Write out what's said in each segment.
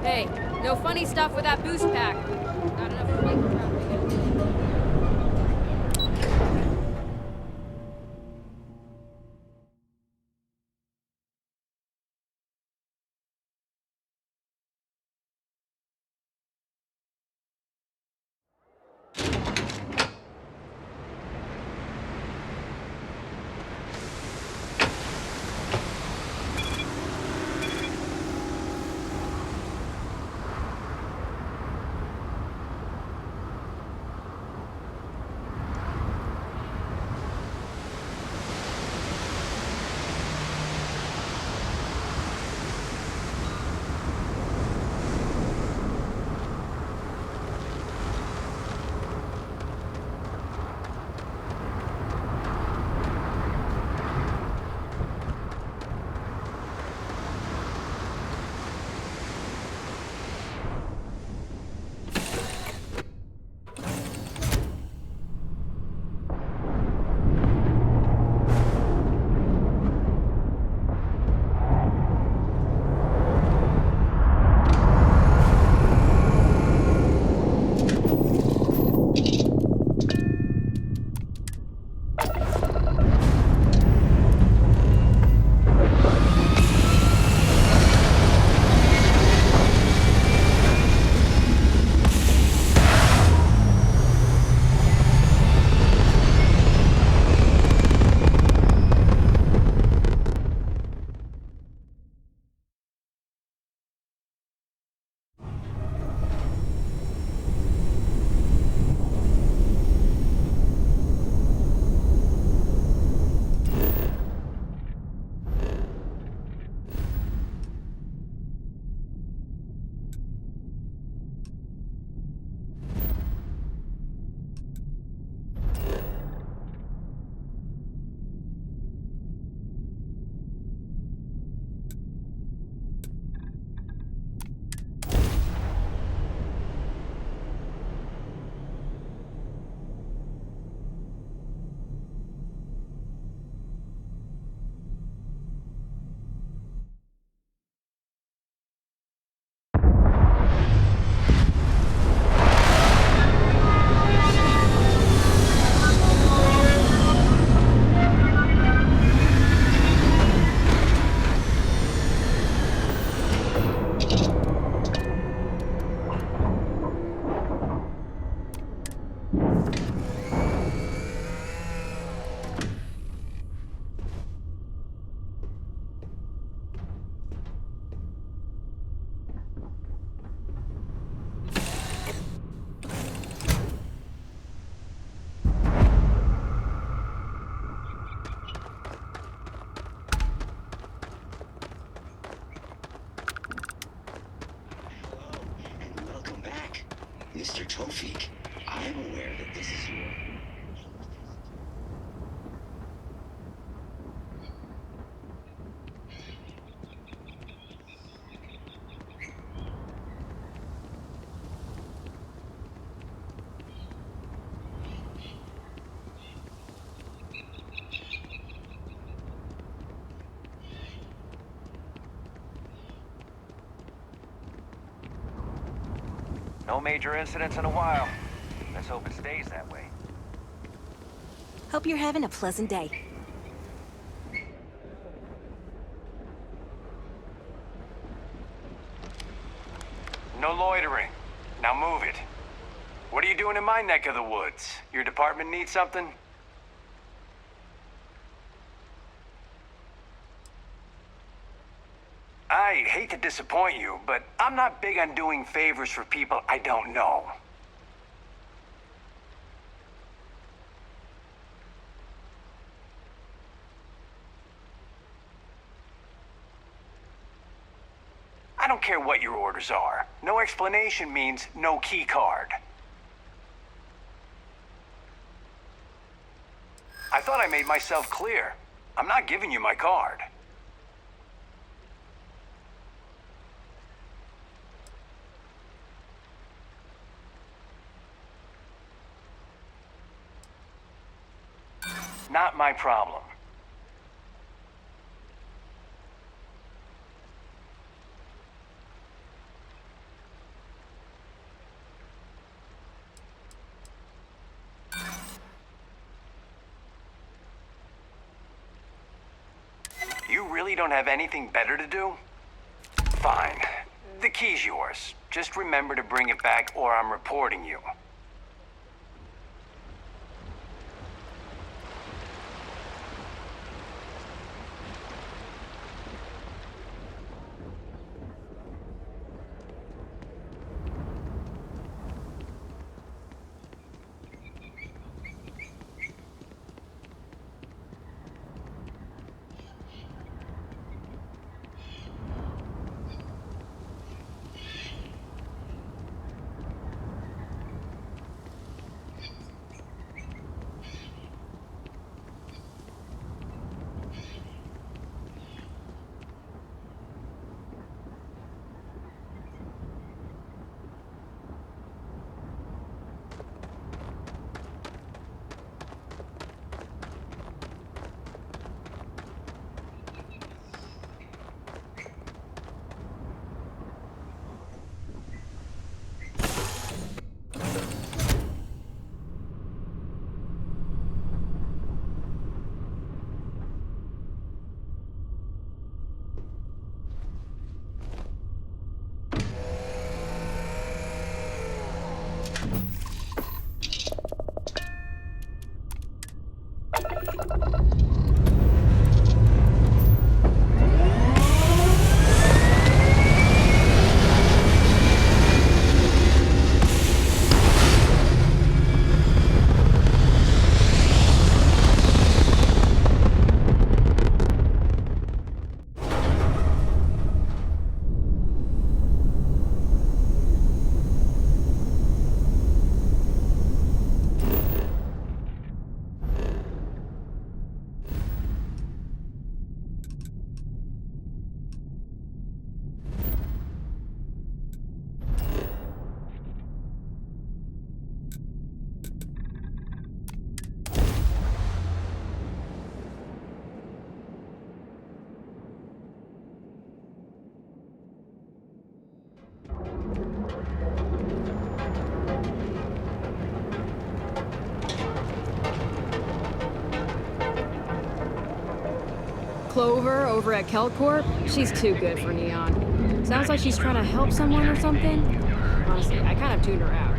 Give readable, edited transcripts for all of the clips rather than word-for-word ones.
Hey, no funny stuff with that boost pack. Not enough for me. Mr. Tofik, I'm aware that this is your... No major incidents in a while. Let's hope it stays that way. Hope you're having a pleasant day. No loitering. Now move it. What are you doing in my neck of the woods? Your department needs something? I hate to disappoint you, but I'm not big on doing favors for people I don't know. don't care what your orders are. No explanation means no key card. I thought I made myself clear. I'm not giving you my card. Not my problem. You really don't have anything better to do? Fine. The key's yours. Just remember to bring it back or I'm reporting you. Clover over at Kelcorp? She's too good for Neon. Sounds like she's trying to help someone or something. Honestly, I kind of tuned her out.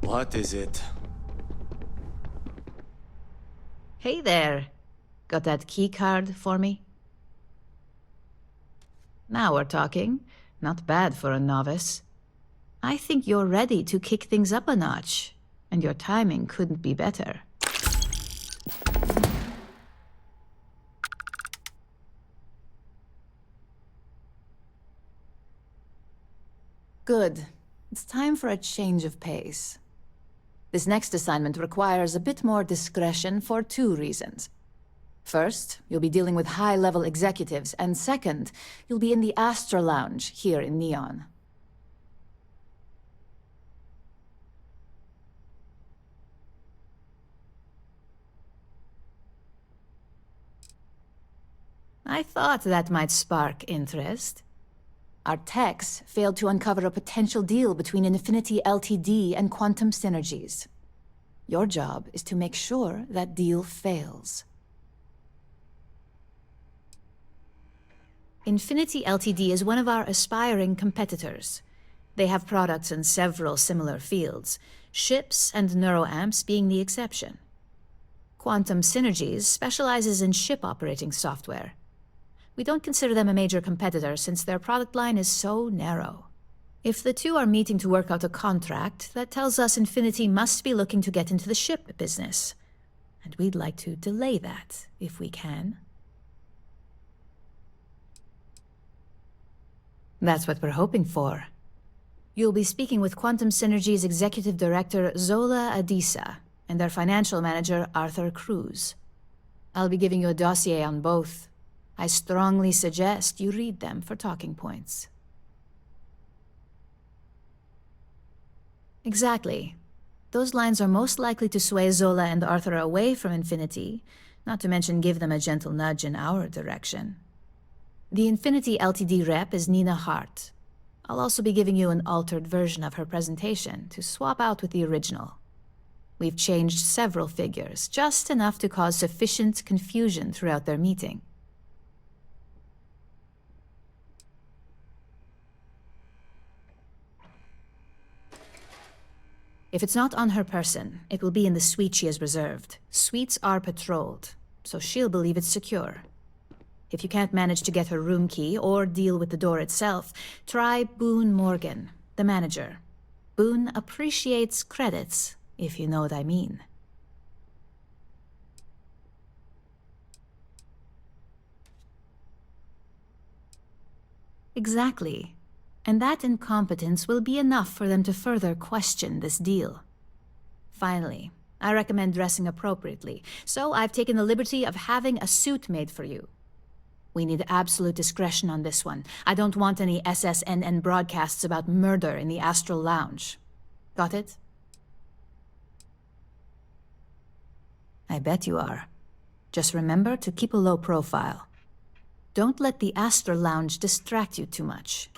What is it? Hey there. Got that key card for me? Now we're talking. Not bad for a novice. I think you're ready to kick things up a notch, and your timing couldn't be better. Good. It's time for a change of pace. This next assignment requires a bit more discretion for two reasons. First, you'll be dealing with high-level executives, and second, you'll be in the Astra Lounge here in Neon. I thought that might spark interest. Our techs failed to uncover a potential deal between Infinity Ltd. And Quantum Synergies. Your job is to make sure that deal fails. Infinity Ltd is one of our aspiring competitors. They have products in several similar fields, ships and neuroamps being the exception. Quantum Synergies specializes in ship operating software. We don't consider them a major competitor since their product line is so narrow. If the two are meeting to work out a contract, that tells us Infinity must be looking to get into the ship business. And we'd like to delay that, if we can. That's what we're hoping for. You'll be speaking with Quantum Synergy's Executive Director Zola Adisa and their Financial Manager Arthur Cruz. I'll be giving you a dossier on both. I strongly suggest you read them for talking points. Exactly. Those lines are most likely to sway Zola and Arthur away from Infinity, not to mention give them a gentle nudge in our direction. The Infinity Ltd rep is Nina Hart. I'll also be giving you an altered version of her presentation to swap out with the original. We've changed several figures, just enough to cause sufficient confusion throughout their meeting. If it's not on her person, it will be in the suite she has reserved. Suites are patrolled, so she'll believe it's secure. If you can't manage to get her room key or deal with the door itself, try Boone Morgan, the manager. Boone appreciates credits, if you know what I mean. Exactly. And that incompetence will be enough for them to further question this deal. Finally, I recommend dressing appropriately, so I've taken the liberty of having a suit made for you. We need absolute discretion on this one. I don't want any SSNN broadcasts about murder in the Astral Lounge. Got it? I bet you are. Just remember to keep a low profile. Don't let the Astral Lounge distract you too much.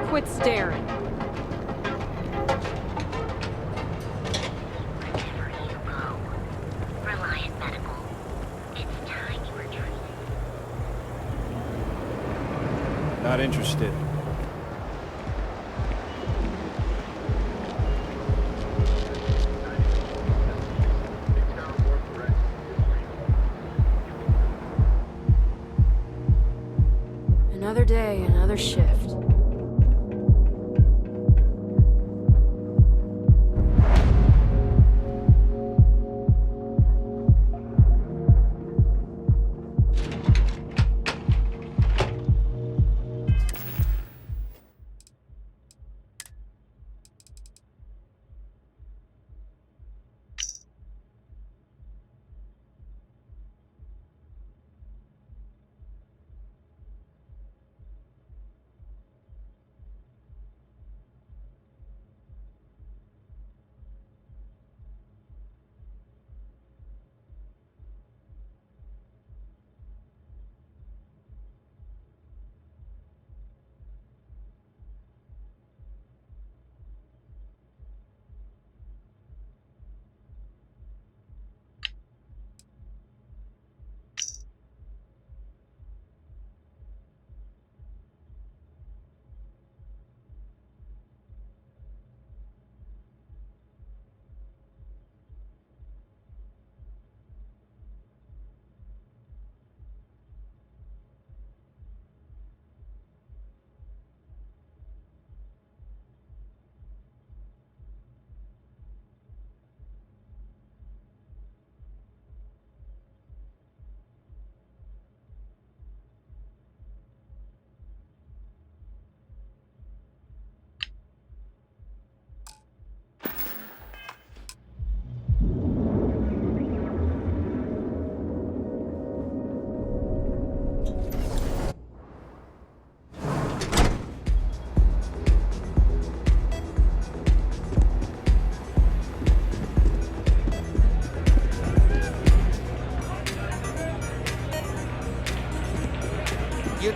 Quit staring. Wherever you go, Reliant Medical, it's time you were treated. Not interested. Another day, another shift.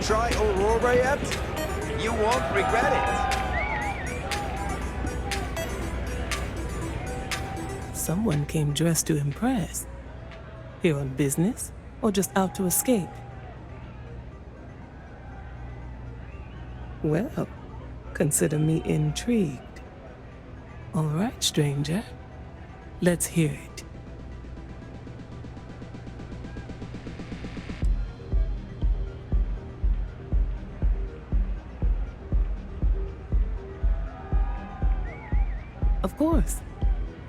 try Aurora yet? You won't regret it. Someone came dressed to impress. Here on business, or just out to escape? Well, consider me intrigued. All right, stranger. Let's hear it. Of course.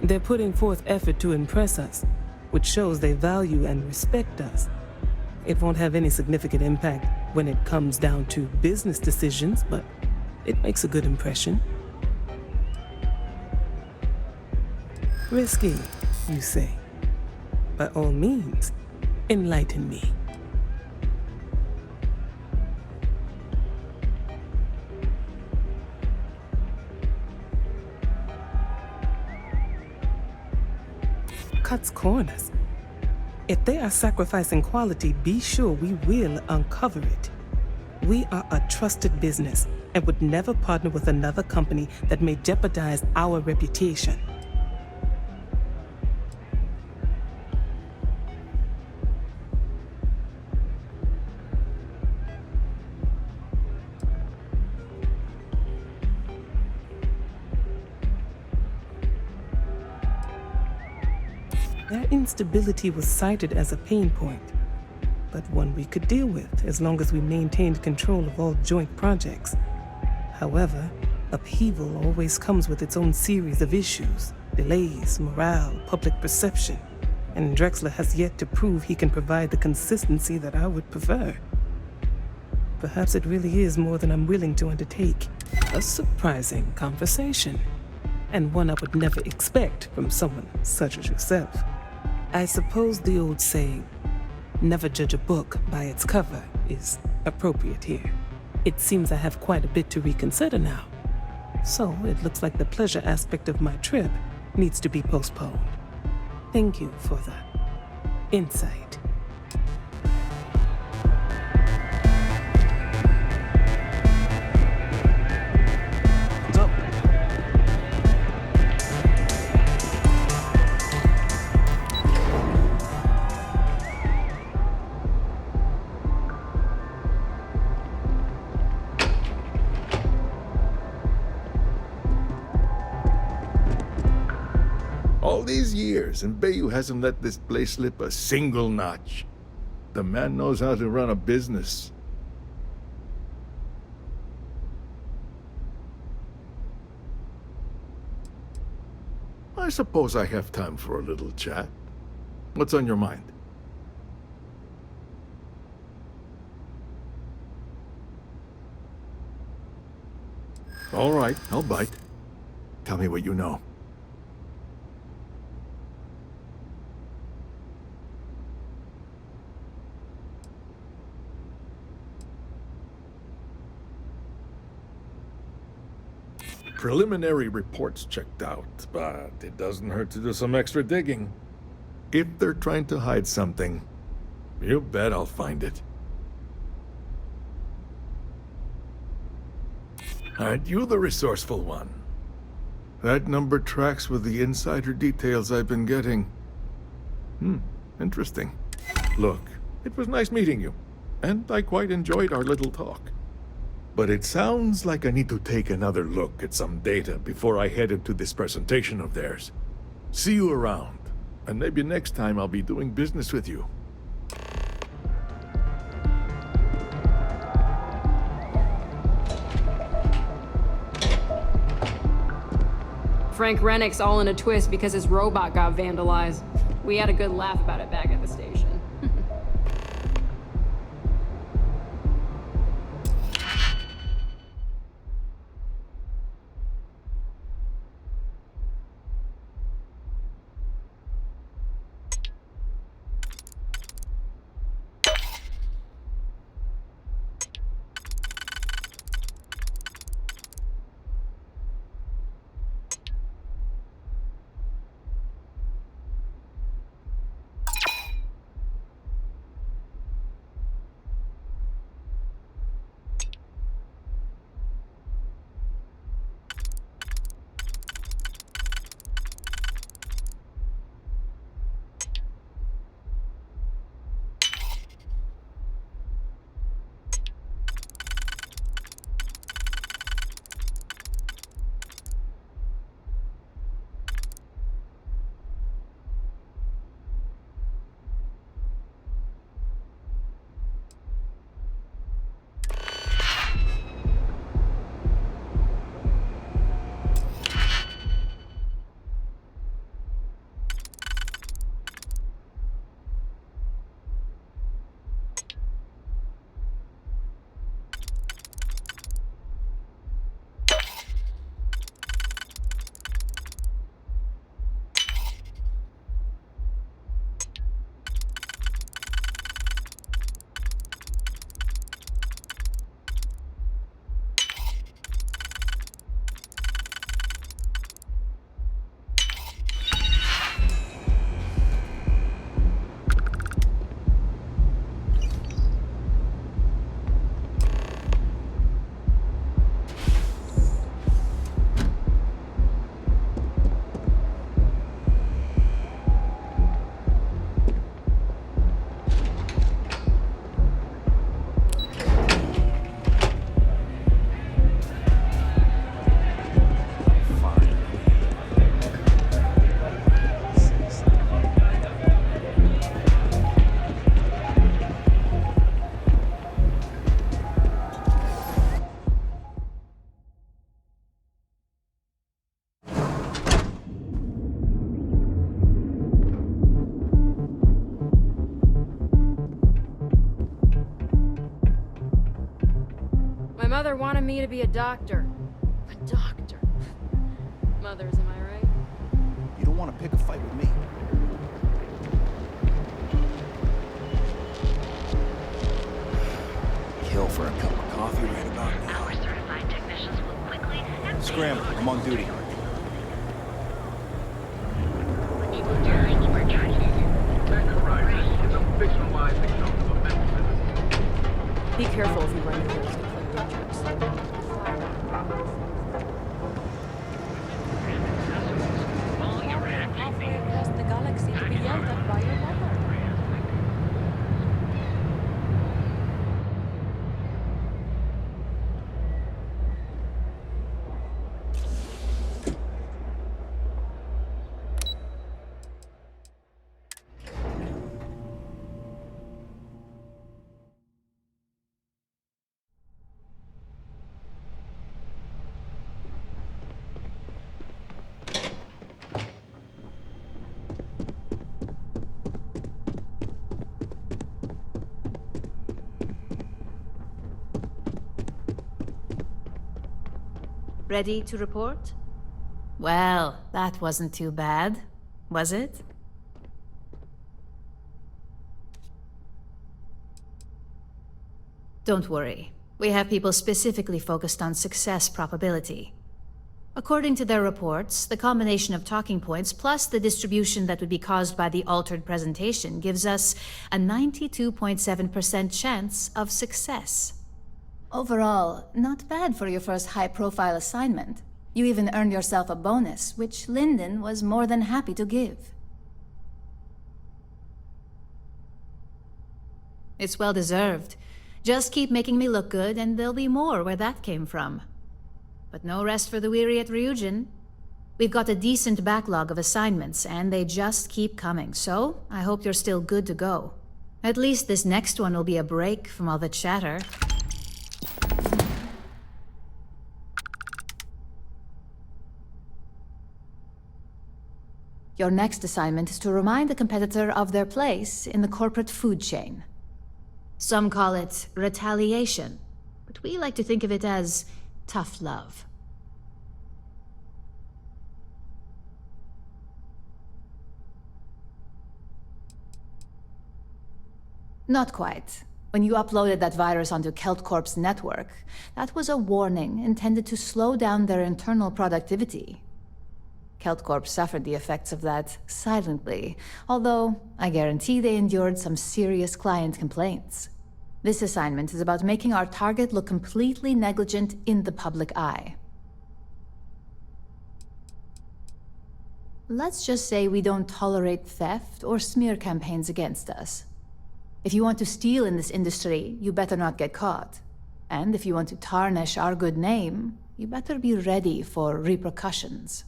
They're putting forth effort to impress us, which shows they value and respect us. It won't have any significant impact when it comes down to business decisions, but it makes a good impression. Risky, you say? By all means, enlighten me. Cuts corners. If they are sacrificing quality, be sure we will uncover it. We are a trusted business and would never partner with another company that may jeopardize our reputation. Their instability was cited as a pain point, but one we could deal with as long as we maintained control of all joint projects. However, upheaval always comes with its own series of issues, delays, morale, public perception, and Drexler has yet to prove he can provide the consistency that I would prefer. Perhaps it really is more than I'm willing to undertake. A surprising conversation, and one I would never expect from someone such as yourself. I suppose the old saying, never judge a book by its cover, is appropriate here. It seems I have quite a bit to reconsider now. So it looks like the pleasure aspect of my trip needs to be postponed. Thank you for the insight. What's up? All these years, and Bayou hasn't let this place slip a single notch. The man knows how to run a business. I suppose I have time for a little chat. What's on your mind? All right, I'll bite. Tell me what you know. Preliminary reports checked out, but it doesn't hurt to do some extra digging. If they're trying to hide something, you bet I'll find it. Aren't you the resourceful one? That number tracks with the insider details I've been getting. Interesting. Look, it was nice meeting you, and I quite enjoyed our little talk. But it sounds like I need to take another look at some data before I head into this presentation of theirs. See you around, and maybe next time I'll be doing business with you. Frank Rennick's all in a twist because his robot got vandalized. We had a good laugh about it back at the station. mother wanted me to be a doctor. A doctor. Mothers, am I right? You don't want to pick a fight with me. Kill for a cup of coffee right about now. Our certified technicians will quickly and Scramble, I'm on duty. when it's time you were treated. Be careful if you run into those nuclear halfway across the galaxy to be yelled at by your mother. Ready to report? Well, that wasn't too bad, was it? Don't worry. We have people specifically focused on success probability. According to their reports, the combination of talking points plus the distribution that would be caused by the altered presentation gives us a 92.7% chance of success. Overall, not bad for your first high-profile assignment. You even earned yourself a bonus, which Lyndon was more than happy to give. It's well-deserved. Just keep making me look good, and there'll be more where that came from. But no rest for the weary at Ryujin. We've got a decent backlog of assignments, and they just keep coming, so I hope you're still good to go. At least this next one will be a break from all the chatter. Your next assignment is to remind the competitor of their place in the corporate food chain. Some call it retaliation, but we like to think of it as tough love. Not quite. When you uploaded that virus onto KeltCorp's network, that was a warning intended to slow down their internal productivity. KeltCorp suffered the effects of that silently, although I guarantee they endured some serious client complaints. This assignment is about making our target look completely negligent in the public eye. Let's just say we don't tolerate theft or smear campaigns against us. If you want to steal in this industry, you better not get caught. And if you want to tarnish our good name, you better be ready for repercussions.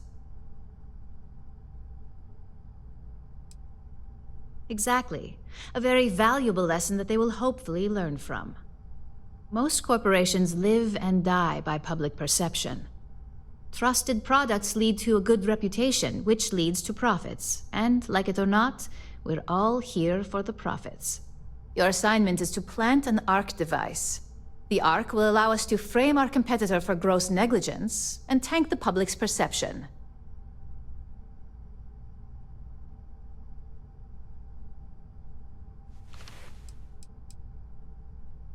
Exactly. A very valuable lesson that they will hopefully learn from. Most corporations live and die by public perception. Trusted products lead to a good reputation, which leads to profits. And, like it or not, we're all here for the profits. Your assignment is to plant an ARC device. The ARC will allow us to frame our competitor for gross negligence and tank the public's perception.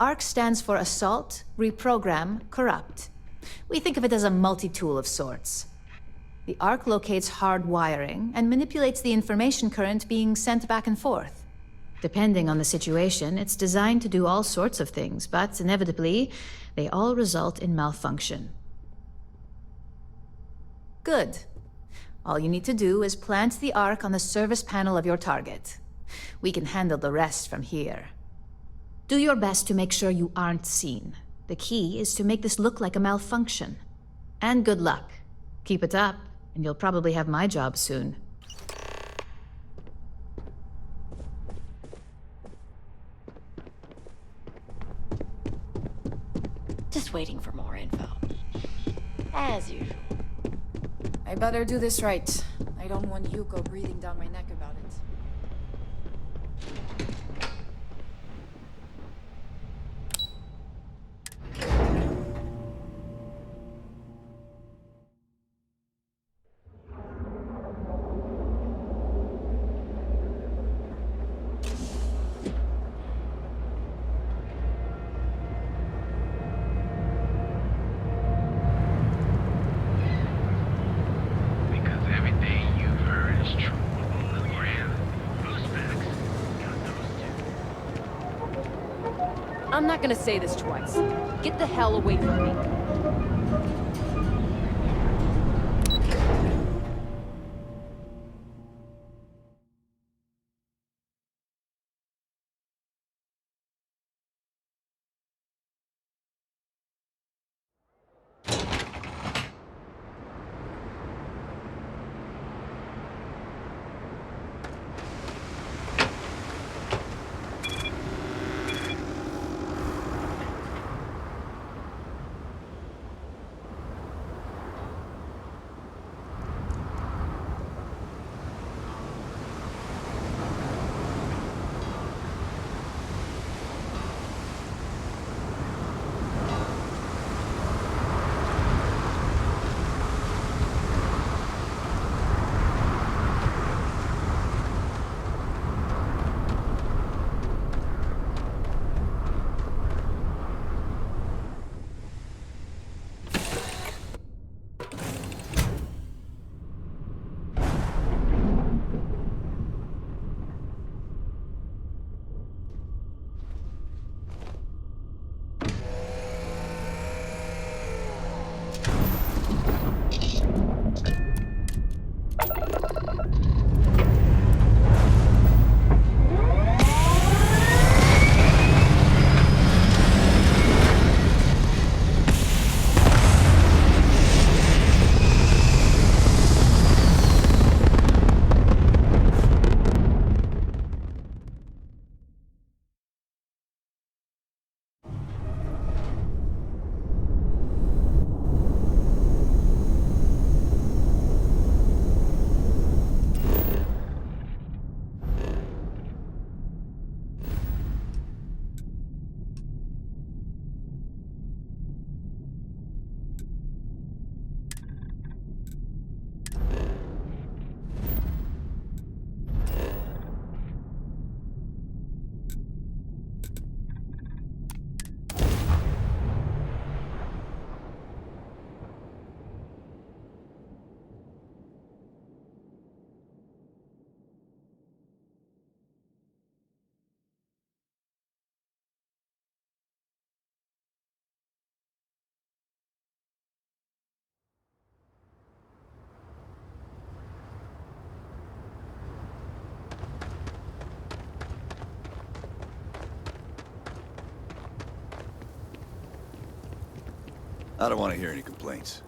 ARC stands for Assault, Reprogram, Corrupt. We think of it as a multi-tool of sorts. The ARC locates hard wiring and manipulates the information current being sent back and forth. Depending on the situation, it's designed to do all sorts of things, but inevitably, they all result in malfunction. Good. All you need to do is plant the ARC on the service panel of your target. We can handle the rest from here. Do your best to make sure you aren't seen. The key is to make this look like a malfunction. And good luck. Keep it up, and you'll probably have my job soon. Just waiting for more info. As usual. I better do this right. I don't want Yuko breathing down my neck about it. I'm not gonna say this twice. Get the hell away from me. I don't want to hear any complaints.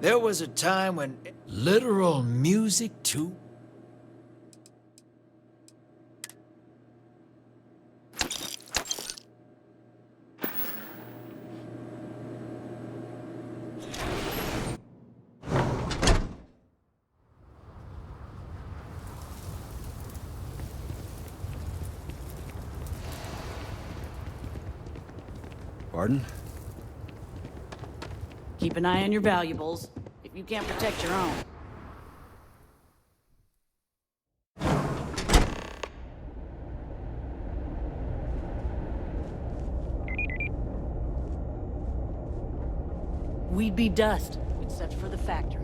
There was a time when literal music too. Pardon? Keep an eye on your valuables, if you can't protect your own. We'd be dust, except for the factory.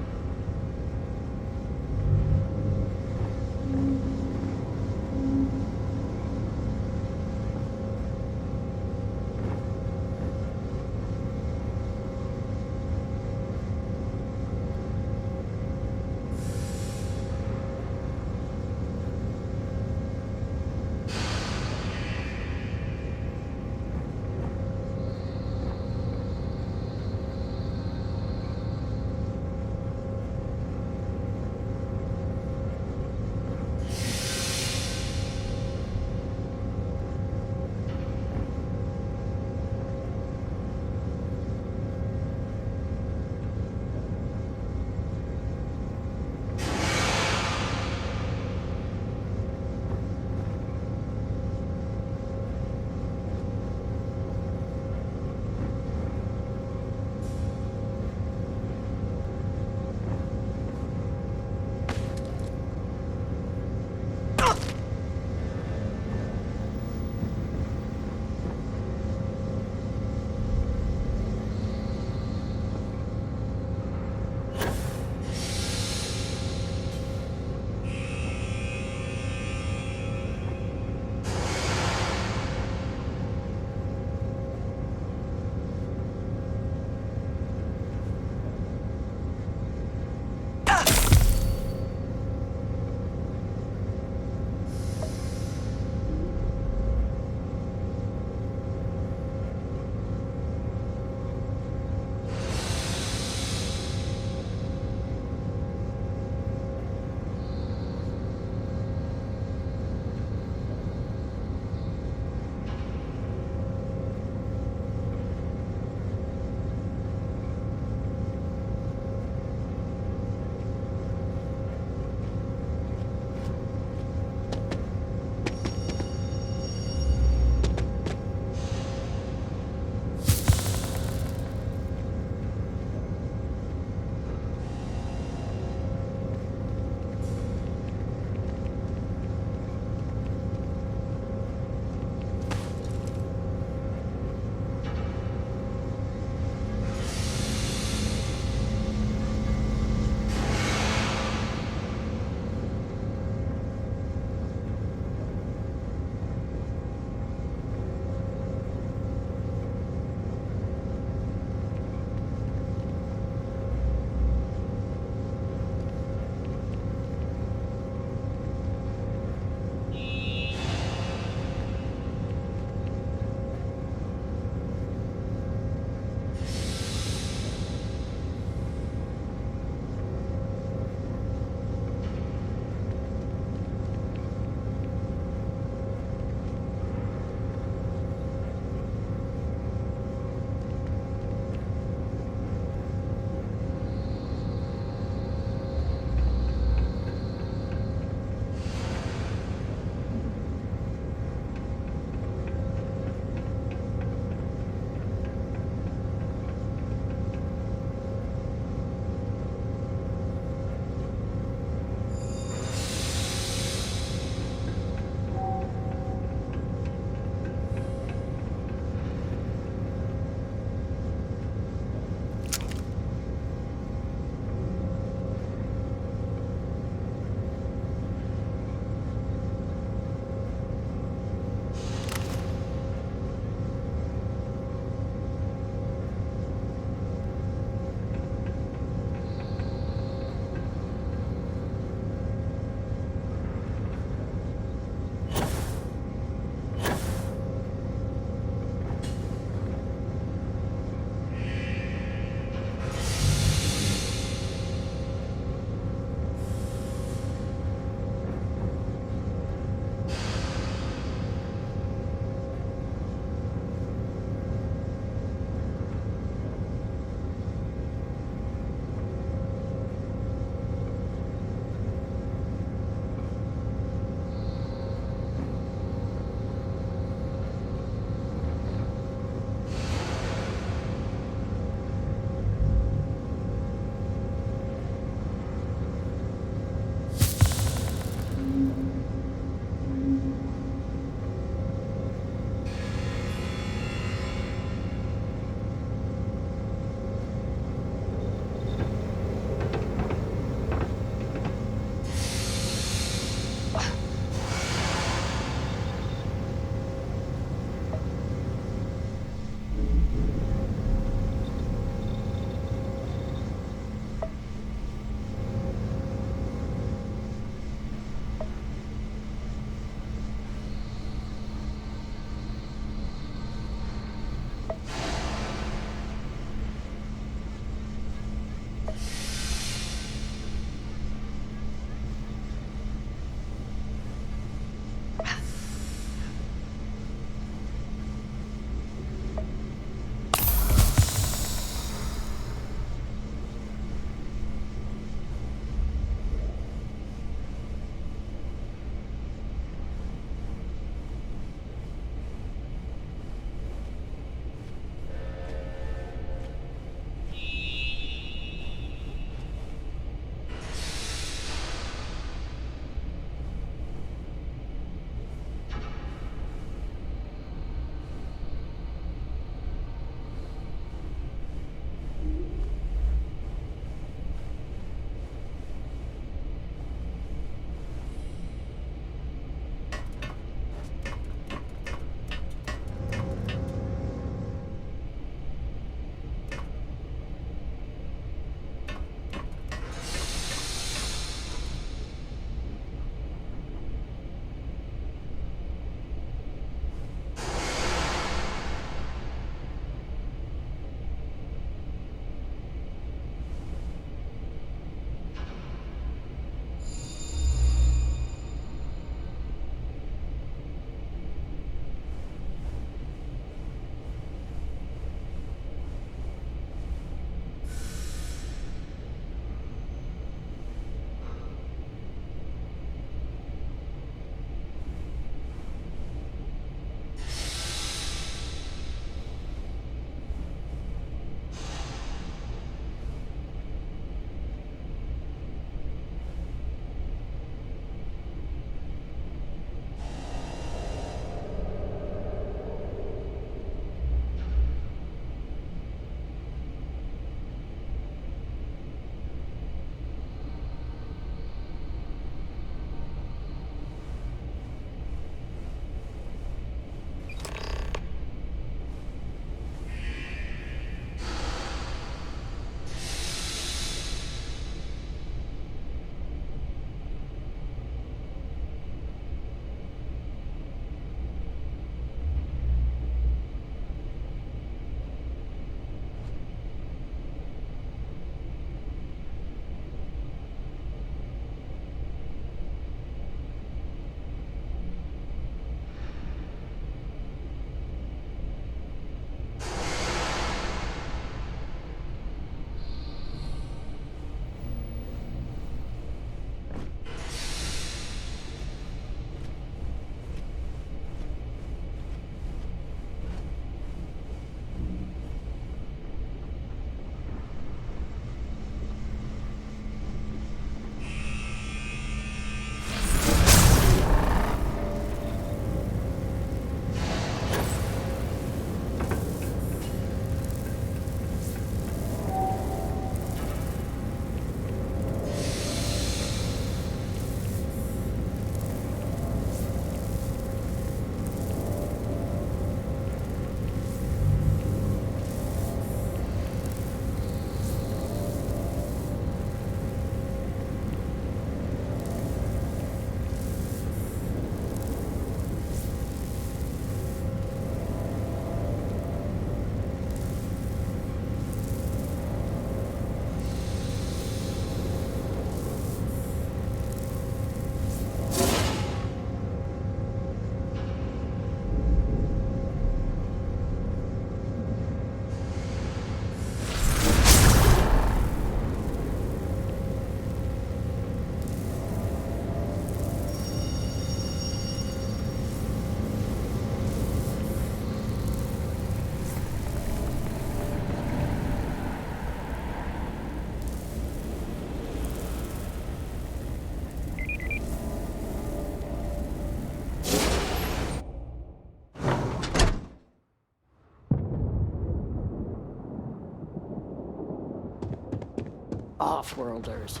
Off-worlders.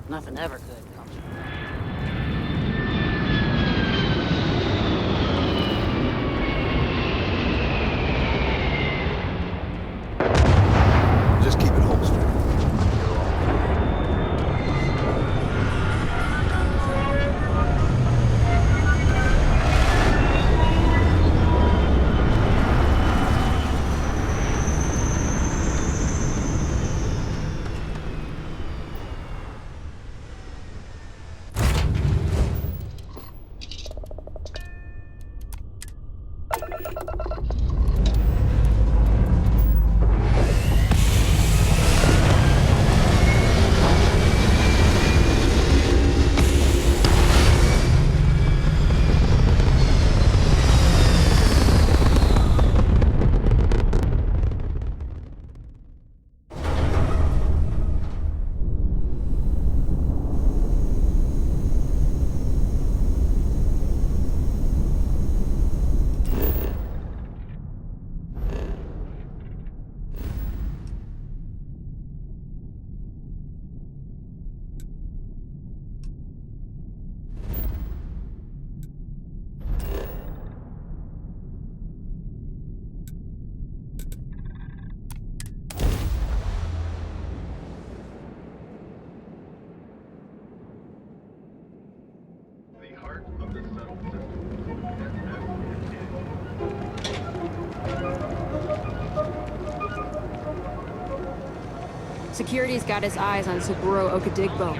Nothing ever good comes from that. Just keep it holstered. Security's got his eyes on Saburo Okadigbo.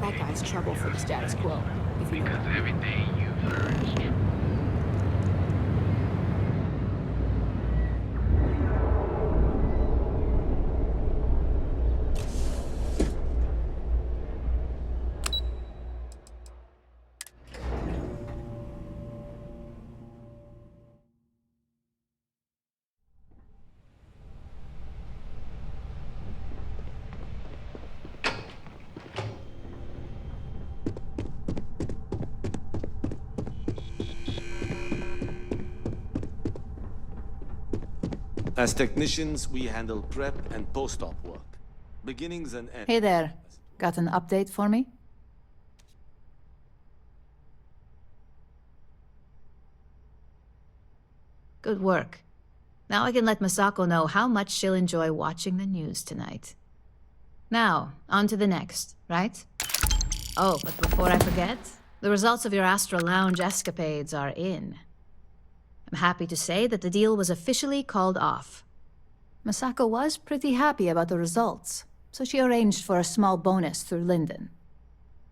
That guy's trouble for the status quo, if you know. As technicians, we handle prep and post-op work. Beginnings and ends. Hey there. Got an update for me? Good work. Now I can let Masako know how much she'll enjoy watching the news tonight. Now, on to the next, right? Oh, but before I forget, the results of your Astra Lounge escapades are in. I'm happy to say that the deal was officially called off. Masako was pretty happy about the results, so she arranged for a small bonus through Linden.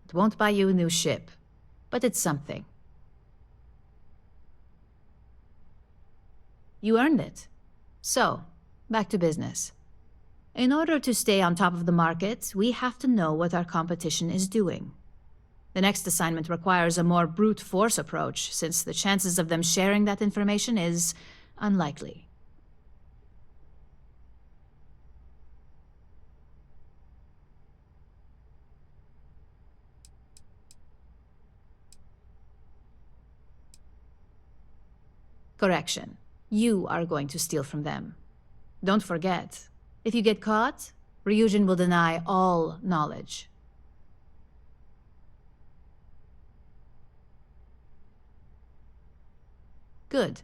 It won't buy you a new ship, but it's something. You earned it. So, back to business. In order to stay on top of the market, we have to know what our competition is doing. The next assignment requires a more brute force approach, since the chances of them sharing that information is unlikely. Correction. You are going to steal from them. Don't forget, if you get caught, Ryujin will deny all knowledge. Good.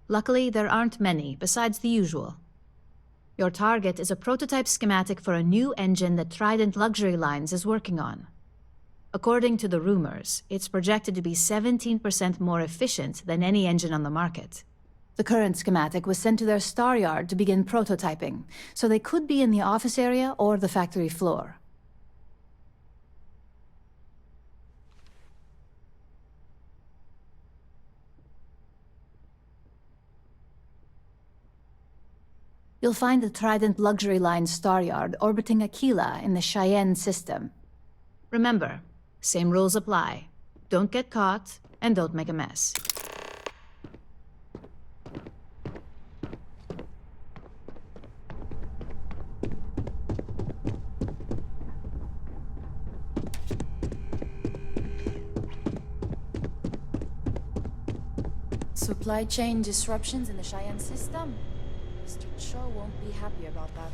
Luckily, there aren't many, besides the usual. Your target is a prototype schematic for a new engine that Trident Luxury Lines is working on. According to the rumors, it's projected to be 17% more efficient than any engine on the market. The current schematic was sent to their star yard to begin prototyping, so they could be in the office area or the factory floor. You'll find the Trident Luxury Line star yard orbiting Aquila in the Cheyenne system. Remember, same rules apply. Don't get caught, and don't make a mess. Supply chain disruptions in the Cheyenne system? Mr. Cho won't be happy about that.